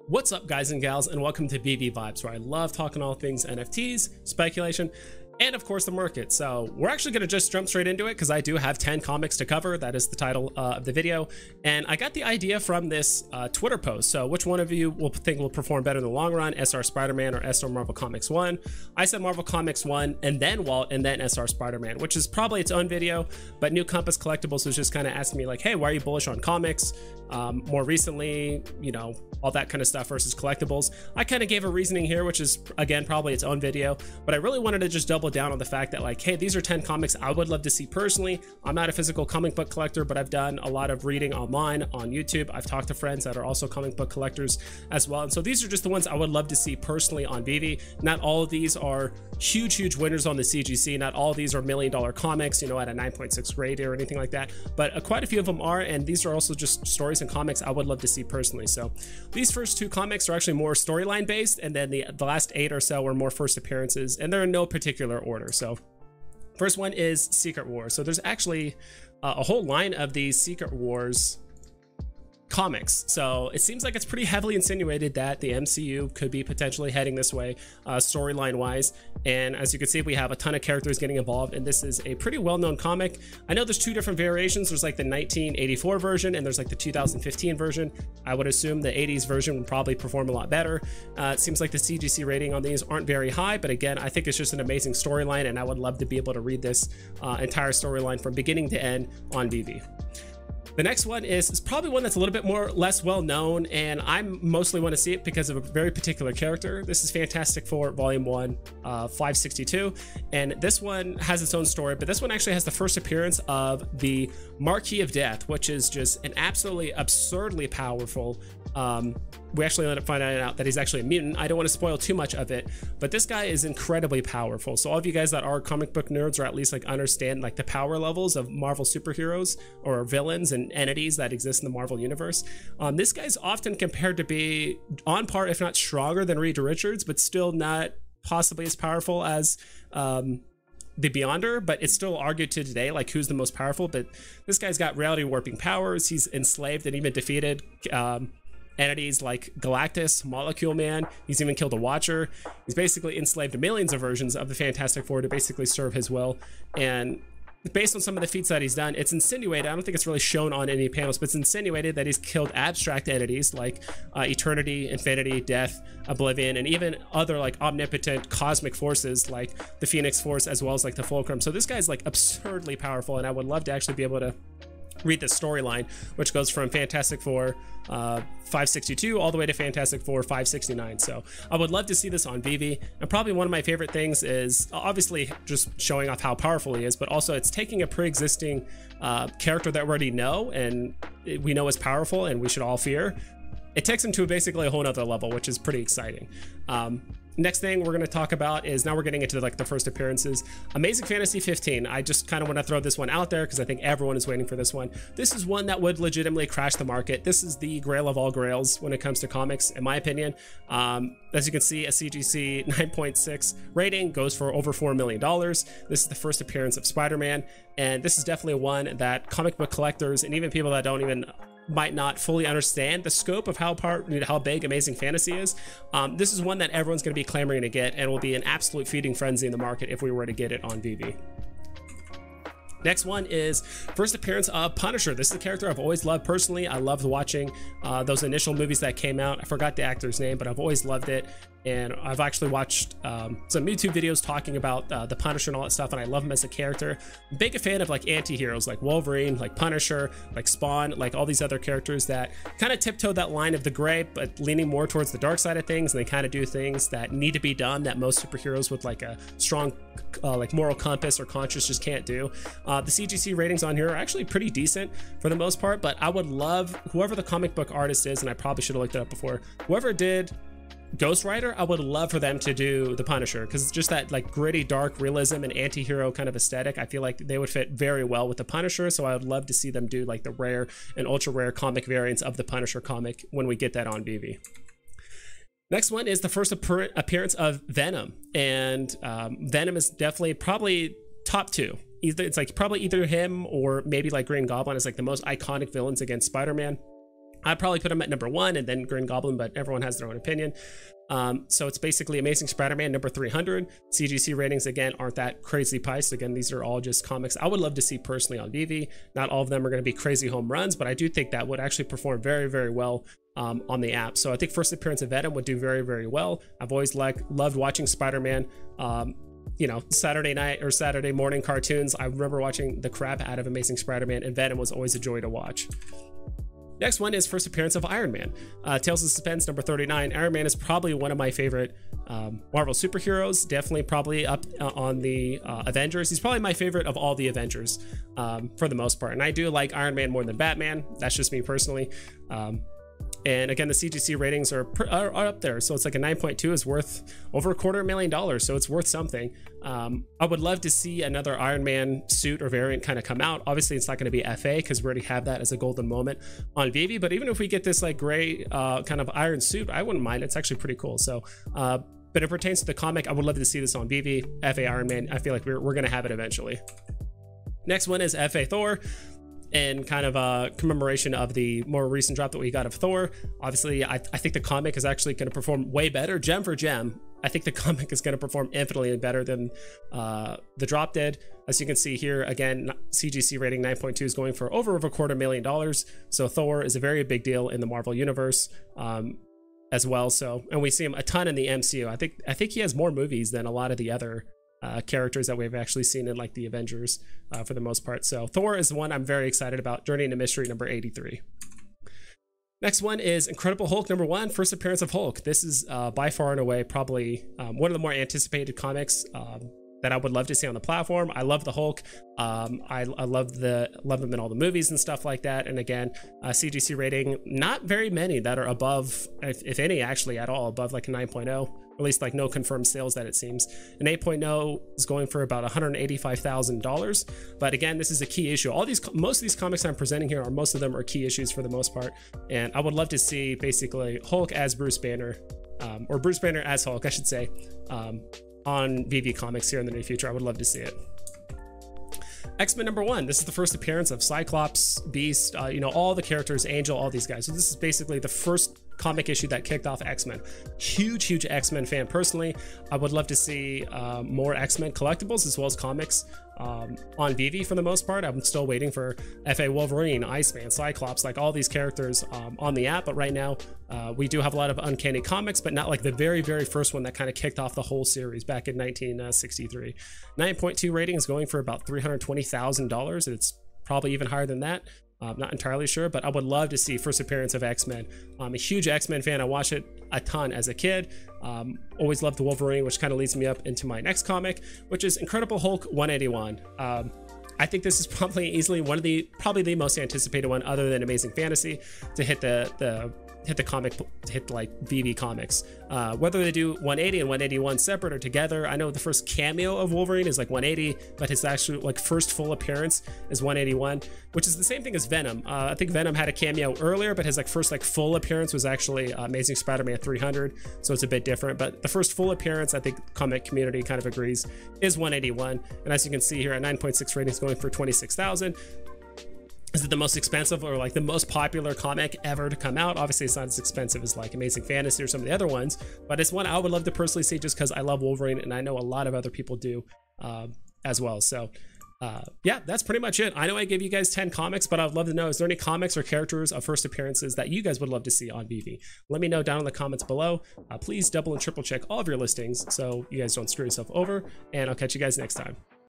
What's up, guys and gals, and welcome to Veve Vibes, where I love talking all things NFTs, speculation, and of course the market. So we're actually going to just jump straight into it because I do have 10 comics to cover. That is the title of the video, and I got the idea from this Twitter post. So which one of you will think will perform better in the long run, SR Spider-Man or SR Marvel Comics 1? I said Marvel Comics 1 and then Walt and then SR Spider-Man, which is probably its own video. But New Compass Collectibles was just kind of asking me like, hey, why are you bullish on comics more recently, you know, all that kind of stuff versus collectibles. I kind of gave a reasoning here, which is again probably its own video, but I really wanted to just double down on the fact that like, hey, these are 10 comics I would love to see personally. I'm not a physical comic book collector, but I've done a lot of reading online on YouTube. I've talked to friends that are also comic book collectors as well, and so these are just the ones I would love to see personally on Veve. Not all of these are huge winners on the CGC. Not all of these are $1 million comics, you know, at a 9.6 grade or anything like that, but quite a few of them are, and these are also just stories and comics I would love to see personally. So these first two comics are actually more storyline based, and then the last 8 or so were more first appearances, and they're in no particular order. So first one is Secret Wars. So there's actually a whole line of these Secret Wars comics, so it seems like it's pretty heavily insinuated that the MCU could be potentially heading this way storyline wise, and as you can see we have a ton of characters getting involved, and this is a pretty well-known comic. I know there's 2 different variations. There's like the 1984 version and there's like the 2015 version. I would assume the 80s version would probably perform a lot better. It seems like the CGC rating on these aren't very high, but again, I think it's just an amazing storyline, and I would love to be able to read this entire storyline from beginning to end on Veve. The next one is probably one that's a little bit less well known, and I mostly want to see it because of a very particular character. This is Fantastic Four Volume 1, 562, and this one has its own story, but this one actually has the first appearance of the Marquis of Death, which is just an absolutely absurdly powerful. We actually ended up finding out that he's actually a mutant. I don't want to spoil too much of it, but this guy is incredibly powerful. So all of you guys that are comic book nerds, or at least like understand like the power levels of Marvel superheroes or villains and entities that exist in the Marvel universe, this guy's often compared to be on par, if not stronger than Reed Richards, but still not possibly as powerful as the Beyonder, but it's still argued to today like who's the most powerful. But this guy's got reality warping powers. He's enslaved and even defeated entities like Galactus, Molecule Man. He's even killed a Watcher. He's basically enslaved millions of versions of the Fantastic Four to basically serve his will. And based on some of the feats that he's done, it's insinuated, I don't think it's really shown on any panels, but it's insinuated that he's killed abstract entities like Eternity, Infinity, Death, Oblivion, and even other like omnipotent cosmic forces like the Phoenix Force, as well as like the Fulcrum. So this guy's like absurdly powerful, and I would love to actually be able to read the storyline, which goes from Fantastic Four 562 all the way to Fantastic Four 569. So I would love to see this on Veve, and probably one of my favorite things is obviously just showing off how powerful he is, but also it's taking a pre-existing character that we already know and we know is powerful and we should all fear. It takes him to basically a whole nother level, which is pretty exciting. Next thing we're going to talk about is, now we're getting into like the first appearances, Amazing Fantasy 15. I just kind of want to throw this one out there because I think everyone is waiting for this one. This is one that would legitimately crash the market. This is the grail of all grails when it comes to comics, in my opinion. As you can see, a CGC 9.6 rating goes for over $4 million. This is the first appearance of Spider-Man, and this is definitely one that comic book collectors and even people that might not fully understand the scope of how big Amazing Fantasy is. This is one that everyone's going to be clamoring to get, and will be an absolute feeding frenzy in the market if we were to get it on Veve. Next one is first appearance of Punisher. This is a character I've always loved personally. I loved watching those initial movies that came out. I forgot the actor's name, but I've always loved it. And I've actually watched some YouTube videos talking about the Punisher and all that stuff, and I love him as a character. Big a fan of like anti-heroes like Wolverine, like Punisher, like Spawn, like all these other characters that kind of tiptoe that line of the gray, but leaning more towards the dark side of things, and they kind of do things that need to be done that most superheroes with like a strong like moral compass or conscience just can't do. The CGC ratings on here are actually pretty decent for the most part, but I would love whoever the comic book artist is, and I probably should have looked it up before, whoever did Ghost Rider, I would love for them to do the Punisher, because it's just that like gritty dark realism and anti-hero kind of aesthetic. I feel like they would fit very well with the Punisher, so I would love to see them do like the rare and ultra rare comic variants of the Punisher comic when we get that on Veve. Next one is the first appearance of Venom, and Venom is definitely probably top 2. It's like probably either him or maybe like Green Goblin is like the most iconic villains against Spider-Man. I'd probably put him at number 1 and then Green Goblin, but everyone has their own opinion. So it's basically Amazing Spider-Man number 300. CGC ratings, again, aren't that crazy priced. Again, these are all just comics I would love to see personally on Veve. Not all of them are going to be crazy home runs, but I do think that would actually perform very, very well on the app. So I think first appearance of Venom would do very, very well. I've always loved watching Spider-Man. You know, Saturday night or Saturday morning cartoons. I remember watching the crap out of Amazing Spider-Man, and Venom was always a joy to watch. Next one is first appearance of Iron Man. Tales of Suspense number 39. Iron Man is probably one of my favorite Marvel superheroes. Definitely probably up on the Avengers. He's probably my favorite of all the Avengers for the most part. And I do like Iron Man more than Batman. That's just me personally. And again, the CGC ratings are up there. So it's like a 9.2 is worth over $250,000. So it's worth something. I would love to see another Iron Man suit or variant kind of come out. Obviously, it's not going to be FA because we already have that as a golden moment on Veve. But even if we get this like gray kind of iron suit, I wouldn't mind. It's actually pretty cool. So, but it pertains to the comic. I would love to see this on Veve. FA Iron Man. I feel like we're going to have it eventually. Next one is FA Thor. And kind of a commemoration of the more recent drop that we got of Thor. Obviously, I think the comic is actually going to perform way better, gem for gem. I think the comic is going to perform infinitely better than the drop did. As you can see here, again, CGC rating 9.2 is going for over $250,000. So Thor is a very big deal in the Marvel universe as well. So, and we see him a ton in the MCU. I think he has more movies than a lot of the other characters that we've actually seen in like the Avengers for the most part. So Thor is the one I'm very excited about. Journey into Mystery number 83. Next one is Incredible Hulk number 1, first appearance of Hulk. This is by far and away probably one of the more anticipated comics that I would love to see on the platform. I love the Hulk. I love him in all the movies and stuff like that. And again, CGC rating, not very many that are above, if any actually at all, above like a 9.0. At least like no confirmed sales that it seems. An 8.0 is going for about $185,000. But again, this is a key issue. Most of these comics I'm presenting here most of them are key issues for the most part. And I would love to see basically Hulk as Bruce Banner, or Bruce Banner as Hulk, I should say, on Veve Comics here in the near future. I would love to see it. Xmen number 1. This is the first appearance of Cyclops, Beast, you know, all the characters, Angel, all these guys. So this is basically the first comic issue that kicked off Xmen. Huge Xmen fan personally. I would love to see more Xmen collectibles as well as comics on Veve for the most part. I'm still waiting for FA Wolverine, Iceman, Cyclops, like all these characters on the app. But right now, we do have a lot of Uncanny comics, but not like the very first one that kind of kicked off the whole series back in 1963. 9.2 rating is going for about $320,000. It's probably even higher than that. I'm not entirely sure, but I would love to see first appearance of X-Men. I'm a huge X-Men fan. I watched it a ton as a kid. Always loved the Wolverine, which kind of leads me up into my next comic, which is Incredible Hulk 181. I think this is probably easily probably the most anticipated one other than Amazing Fantasy to hit like Veve Comics. Whether they do 180 and 181 separate or together, I know the first cameo of Wolverine is like 180, but his actual like first full appearance is 181, which is the same thing as Venom. I think Venom had a cameo earlier, but his like first like full appearance was actually Amazing Spider-Man 300, so it's a bit different. But the first full appearance, I think comic community kind of agrees, is 181, and as you can see here at 9.6 ratings, going for $26,000. Is it the most expensive or like the most popular comic ever to come out? Obviously, it's not as expensive as like Amazing Fantasy or some of the other ones, but it's one I would love to personally see just because I love Wolverine and I know a lot of other people do as well. So yeah, that's pretty much it. I know I gave you guys 10 comics, but I'd love to know, is there any comics or characters of first appearances that you guys would love to see on Veve? Let me know down in the comments below. Please double and triple check all of your listings so you guys don't screw yourself over, and I'll catch you guys next time.